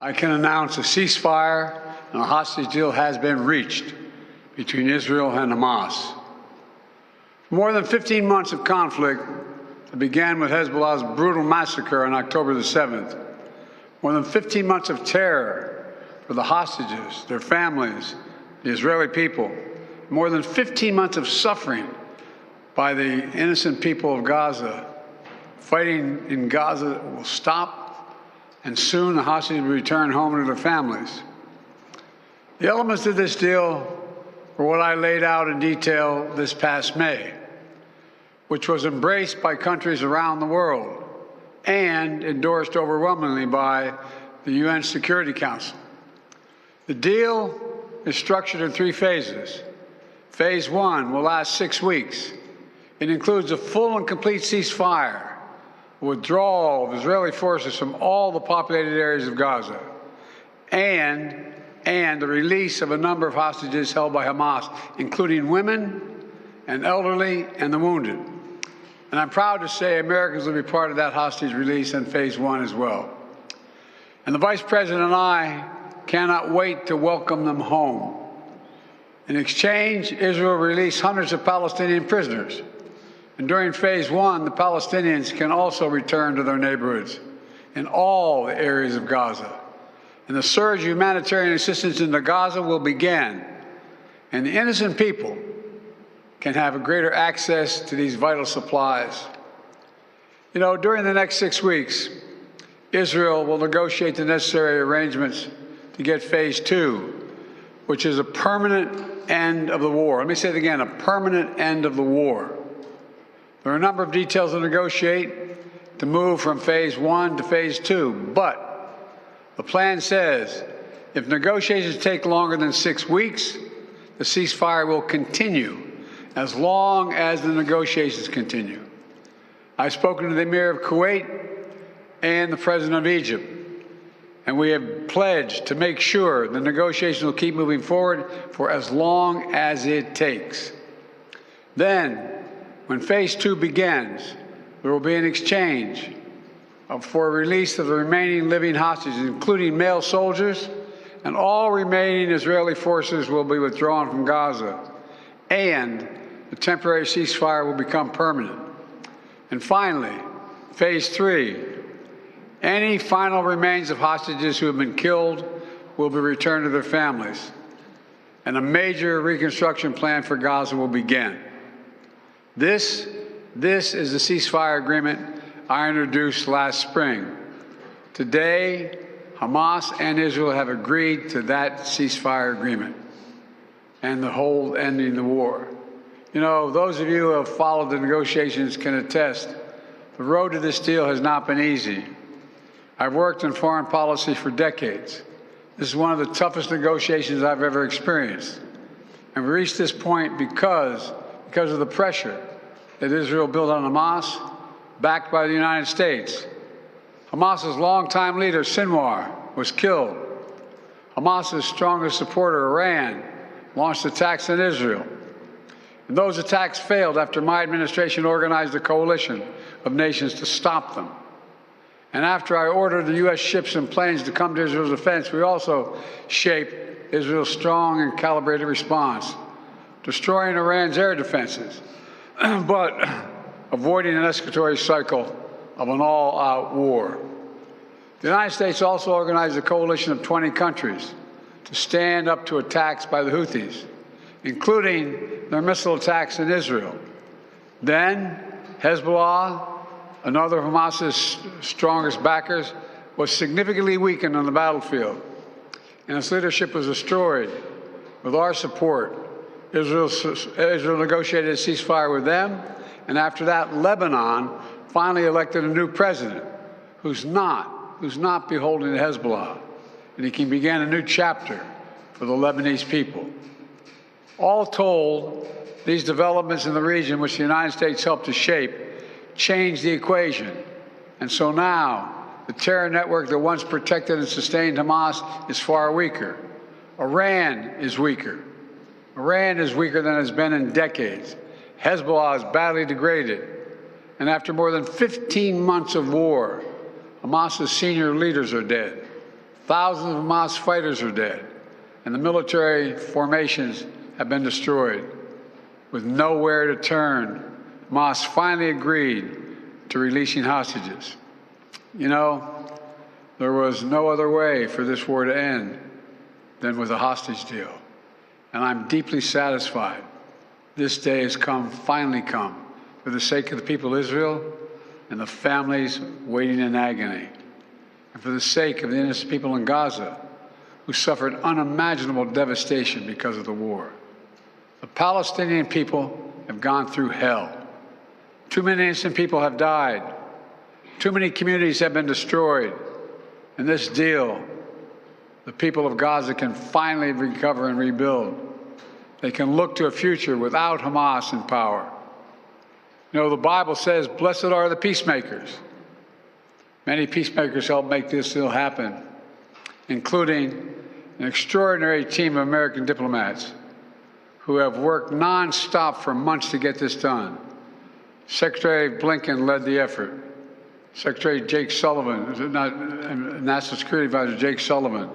I can announce a ceasefire and a hostage deal has been reached between Israel and Hamas. More than 15 months of conflict that began with Hezbollah's brutal massacre on October the 7th. More than 15 months of terror for the hostages, their families, the Israeli people. More than 15 months of suffering by the innocent people of Gaza. Fighting in Gaza will stop, and soon the hostages will return home to their families. The elements of this deal were what I laid out in detail this past May, which was embraced by countries around the world and endorsed overwhelmingly by the UN Security Council. The deal is structured in 3 phases. Phase 1 will last 6 weeks. It includes a full and complete ceasefire, withdrawal of Israeli forces from all the populated areas of Gaza, and the release of a number of hostages held by Hamas, including women and elderly and the wounded. And I'm proud to say Americans will be part of that hostage release in Phase 1 as well. And the Vice President and I cannot wait to welcome them home. In exchange, Israel released hundreds of Palestinian prisoners. And during Phase 1, the Palestinians can also return to their neighborhoods in all the areas of Gaza. And the surge of humanitarian assistance into Gaza will begin. And the innocent people can have a greater access to these vital supplies. You know, during the next 6 weeks, Israel will negotiate the necessary arrangements to get Phase 2, which is a permanent end of the war. Let me say it again, a permanent end of the war. There are a number of details to negotiate to move from Phase 1 to Phase 2, but the plan says if negotiations take longer than 6 weeks, the ceasefire will continue as long as the negotiations continue. I've spoken to the Emir of Kuwait and the President of Egypt, and we have pledged to make sure the negotiations will keep moving forward for as long as it takes. Then, when Phase 2 begins, there will be an exchange for release of the remaining living hostages, including male soldiers, and all remaining Israeli forces will be withdrawn from Gaza, and the temporary ceasefire will become permanent. And finally, Phase 3, any final remains of hostages who have been killed will be returned to their families, and a major reconstruction plan for Gaza will begin. This is the ceasefire agreement I introduced last spring. Today, Hamas and Israel have agreed to that ceasefire agreement and the whole ending the war. You know, those of you who have followed the negotiations can attest, the road to this deal has not been easy. I've worked in foreign policy for decades. This is one of the toughest negotiations I've ever experienced. And we reached this point because of the pressure that Israel built on Hamas, backed by the United States. Hamas's longtime leader, Sinwar, was killed. Hamas's strongest supporter, Iran, launched attacks on Israel. And those attacks failed after my administration organized a coalition of nations to stop them. And after I ordered the U.S. ships and planes to come to Israel's defense, we also shaped Israel's strong and calibrated response, destroying Iran's air defenses, but avoiding an escalatory cycle of an all-out war. The United States also organized a coalition of 20 countries to stand up to attacks by the Houthis, including their missile attacks in Israel. Then Hezbollah, another of Hamas's strongest backers, was significantly weakened on the battlefield, and its leadership was destroyed. With our support, Israel negotiated a ceasefire with them, and after that, Lebanon finally elected a new president who's not beholden to Hezbollah, and he can begin a new chapter for the Lebanese people. All told, these developments in the region, which the United States helped to shape, changed the equation. And so now, the terror network that once protected and sustained Hamas is far weaker. Iran is weaker. Iran is weaker than it's been in decades. Hezbollah is badly degraded. And after more than 15 months of war, Hamas's senior leaders are dead. Thousands of Hamas fighters are dead, and the military formations have been destroyed. With nowhere to turn, Hamas finally agreed to releasing hostages. You know, there was no other way for this war to end than with a hostage deal. And I'm deeply satisfied this day has finally come, for the sake of the people of Israel and the families waiting in agony, and for the sake of the innocent people in Gaza who suffered unimaginable devastation because of the war. The Palestinian people have gone through hell. Too many innocent people have died. Too many communities have been destroyed. In this deal, the people of Gaza can finally recover and rebuild. They can look to a future without Hamas in power. You know, the Bible says, blessed are the peacemakers. Many peacemakers helped make this deal happen, including an extraordinary team of American diplomats who have worked nonstop for months to get this done. Secretary Blinken led the effort. Secretary Jake Sullivan, National Security Advisor Jake Sullivan,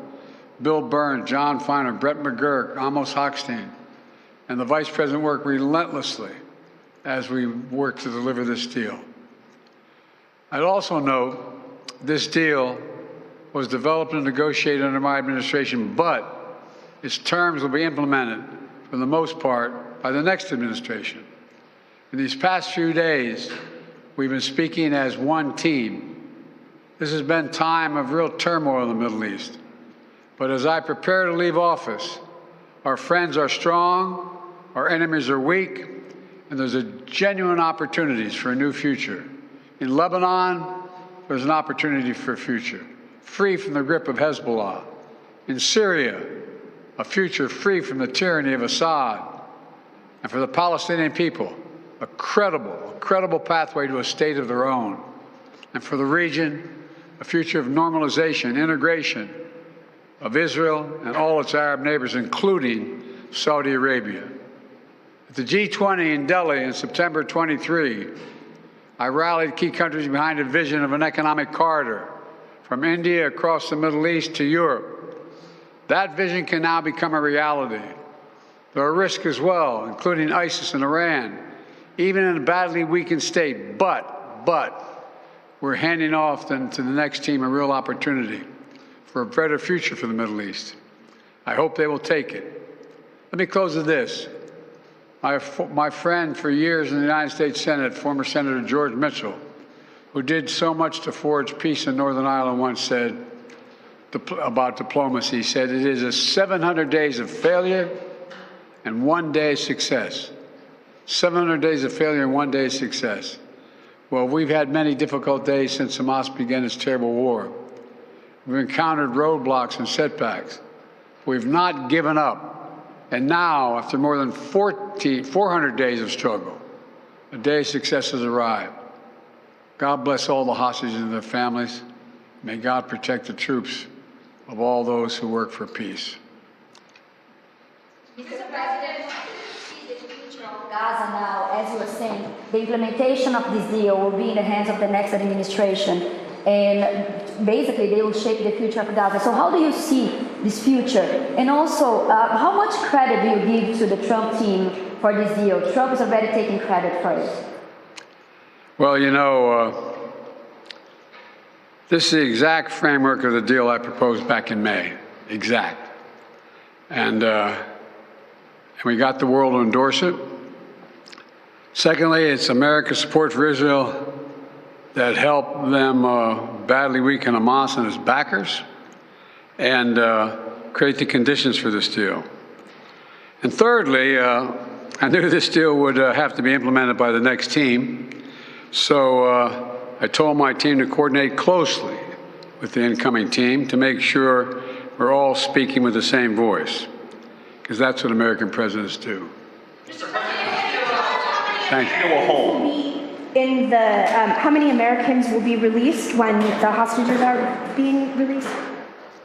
Bill Burns, John Feiner, Brett McGurk, Amos Hochstein, and the Vice President worked relentlessly as we work to deliver this deal. I'd also note this deal was developed and negotiated under my administration, but its terms will be implemented, for the most part, by the next administration. In these past few days, we've been speaking as one team. This has been time of real turmoil in the Middle East. But as I prepare to leave office, our friends are strong, our enemies are weak, and there's genuine opportunities for a new future. In Lebanon, there's an opportunity for a future, free from the grip of Hezbollah. In Syria, a future free from the tyranny of Assad. And for the Palestinian people, a credible pathway to a state of their own. And for the region, a future of normalization, integration of Israel and all its Arab neighbors, including Saudi Arabia. At the G20 in Delhi in September 23, I rallied key countries behind a vision of an economic corridor from India across the Middle East to Europe. That vision can now become a reality. There are risks as well, including ISIS and Iran, even in a badly weakened state. But we're handing off then to the next team a real opportunity for a better future for the Middle East. I hope they will take it. Let me close with this. My friend for years in the United States Senate, former Senator George Mitchell, who did so much to forge peace in Northern Ireland, once said about diplomacy, he said, it is a 700 days of failure and 1 day of success. 700 days of failure and 1 day of success. Well, we've had many difficult days since Hamas began its terrible war. We've encountered roadblocks and setbacks. We've not given up. And now, after more than 400 days of struggle, a day of success has arrived. God bless all the hostages and their families. May God protect the troops of all those who work for peace. Mr. President, how do you see the future of Gaza now? As you were saying, the implementation of this deal will be in the hands of the next administration. And basically, they will shape the future of Gaza. So how do you see this future? And also, how much credit do you give to the Trump team for this deal? Trump is already taking credit for it. Well, you know, this is the exact framework of the deal I proposed back in May. Exact. And we got the world to endorse it. Secondly, it's America's support for Israel that helped them badly weaken Hamas and its backers and create the conditions for this deal. And thirdly, I knew this deal would have to be implemented by the next team, so I told my team to coordinate closely with the incoming team to make sure we're all speaking with the same voice, because that's what American presidents do. Thank you. In the, how many Americans will be released when the hostages are being released?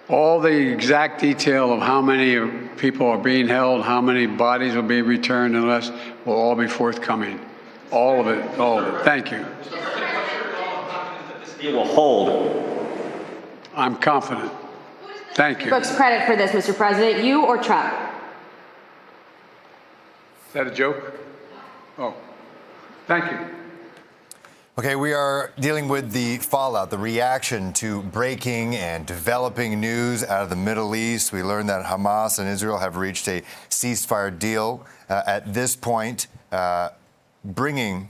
All the exact detail of how many people are being held, how many bodies will be returned and less, will all be forthcoming. All of it, all of it. Thank you. This deal will hold. I'm confident. Who is Thank you. Books credit for this, Mr. President, you or Trump? Is that a joke? Oh, thank you. Okay, we are dealing with the fallout, the reaction to breaking and developing news out of the Middle East. We learned that Hamas and Israel have reached a ceasefire deal at this point, bringing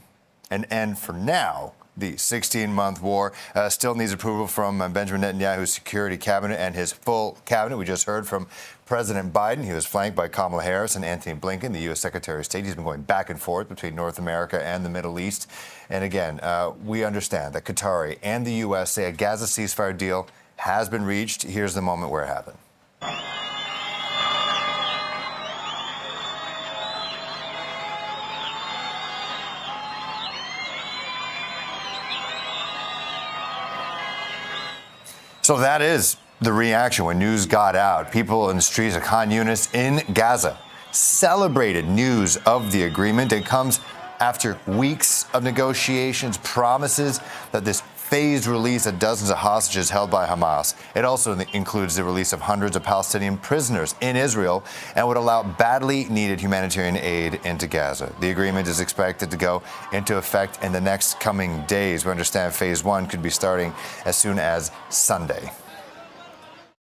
an end for now. The 16-month war still needs approval from Benjamin Netanyahu's security cabinet and his full cabinet. We just heard from President Biden. He was flanked by Kamala Harris and Anthony Blinken, the U.S. Secretary of State. He's been going back and forth between North America and the Middle East. And again, we understand that Qatari and the U.S. say a Gaza ceasefire deal has been reached. Here's the moment where it happened. So that is the reaction when news got out. People in the streets of Khan Yunis in Gaza celebrated news of the agreement. It comes after weeks of negotiations, promises that this phased release of dozens of hostages held by Hamas. It also includes the release of hundreds of Palestinian prisoners in Israel and would allow badly needed humanitarian aid into Gaza. The agreement is expected to go into effect in the next coming days. We understand phase one could be starting as soon as Sunday.